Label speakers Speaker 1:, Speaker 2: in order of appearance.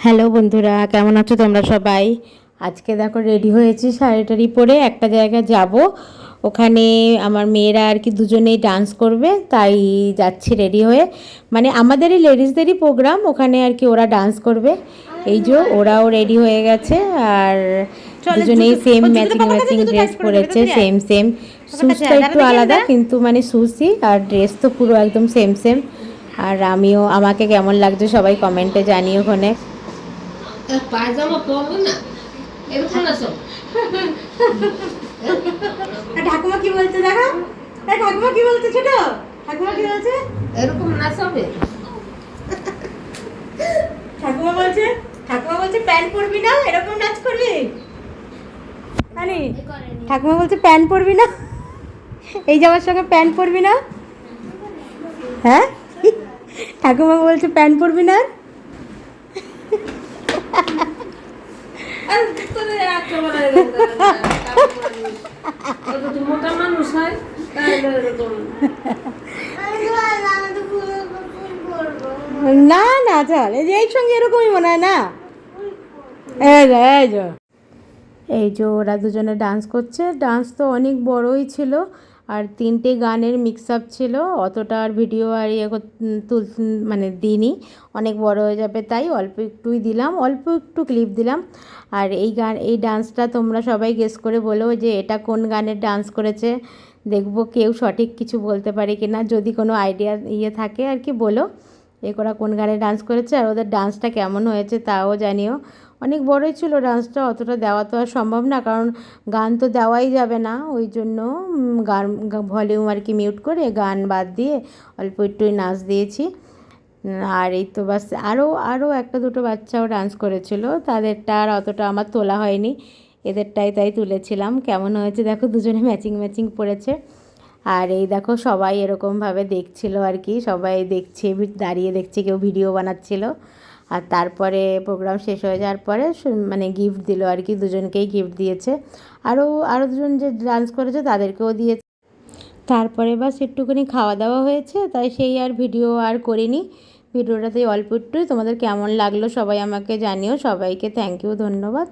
Speaker 1: Hello বন্ধুরা, কেমন আছো তোমরা সবাই? আজকে দেখো রেডি হয়েছি শাড়ি টাড়ি পরে একটা জায়গায় যাব। ওখানে আমার মেয়েরা আর কি দুজনেই ডান্স করবে, তাই যাচ্ছি রেডি হয়ে। মানে আমাদেরই লেডিসদেরই প্রোগ্রাম, ওখানে আর কি ওরা ডান্স করবে। এই যে ওরাও রেডি হয়ে গেছে, আর দুজনেই সেম ম্যাচিং ম্যাচিং ড্রেস পরেছে, সেম সেম। শুজটা একটু আলাদা, কিন্তু মানে শুজই আর ড্রেস তো পুরো একদম সেম সেম। আর আমিও, আমাকে কেমন লাগছে সবাই কমেন্টে জানিও ওখানে।
Speaker 2: পায়জামা পরবে না, এরকম না সব।
Speaker 3: ঠাকুমা কি বলছে দেখো, ঠাকুমা কি বলছে, ছোট ঠাকুমা কি বলছে,
Speaker 2: এরকম না সবে।
Speaker 3: ঠাকুমা বলছে প্যান্ট পরবি না, এরকম নাচ করবি। আরে ঠাকুমা বলছে প্যান্ট পরবি না, এই জামার সঙ্গে প্যান্ট পরবি না। হ্যাঁ, ঠাকুমা বলছে প্যান্ট পরবি না।
Speaker 2: মোটা মানুষ হয়
Speaker 3: না না, চল এই সঙ্গে এরকমই মনে হয় না।
Speaker 1: এই যে ওরা দুজনে ডান্স করছে, ডান্স তো অনেক বড়ই ছিল, আর তিনটে গানের মিক্স আপ ছিল। অতটা আর ভিডিও আর মানে দিইনি, অনেক বড় হয়ে যাবে, তাই অল্প একটুই দিলাম, অল্প একটু ক্লিপ দিলাম। আর এই ডান্সটা তোমরা সবাই গেস করে বলো যে এটা কোন গানের ডান্স করেছে। দেখবো কেউ সঠিক কিছু বলতে পারে কি না, যদি কোনো আইডিয়া থাকে আর কি বলো ওরা কোন গানে ডান্স করেছে, আর ওদের ডান্সটা কেমন হয়েছে তাও জানিও। অনেক বড়ই ছিল ডান্সটা, অতটা দেওয়া তো আর সম্ভব না, কারণ গান তো দেওয়াই যাবে না, ওই জন্য গান ভলিউম আর কি মিউট করে গান বাদ দিয়ে অল্প একটুই নাচ দিয়েছি। আর এই তো বাস, আরও একটা দুটো বাচ্চাও ডান্স করেছিল, তাদেরটা আর অতটা আমার তোলা হয়নি, এদেরটাই তাই তুলেছিলাম। কেমন হয়েছে দেখো, দুজনে ম্যাচিং ম্যাচিং পরেছে। আর এই দেখো সবাই এরকমভাবে দেখছিল আর কি, সবাই দেখছে, দাঁড়িয়ে দেখছে, কেউ ভিডিও বানাচ্ছিল। আর তারপরে প্রোগ্রাম শেষ হয়ে যাওয়ার পরে মানে গিফট দিল আর কি, দুজনকেই গিফট দিয়েছে। আরও দুজন যে ডান্স করেছে তাদেরকেও দিয়েছে। তারপরে বাস একটুখানি খাওয়া দাওয়া হয়েছে, তাই সেই আর ভিডিও আর করিনি। ভিডিওটাতেই অল্প একটুই। তোমাদের কেমন লাগলো সবাই আমাকে জানিও। সবাইকে থ্যাংক ইউ, ধন্যবাদ।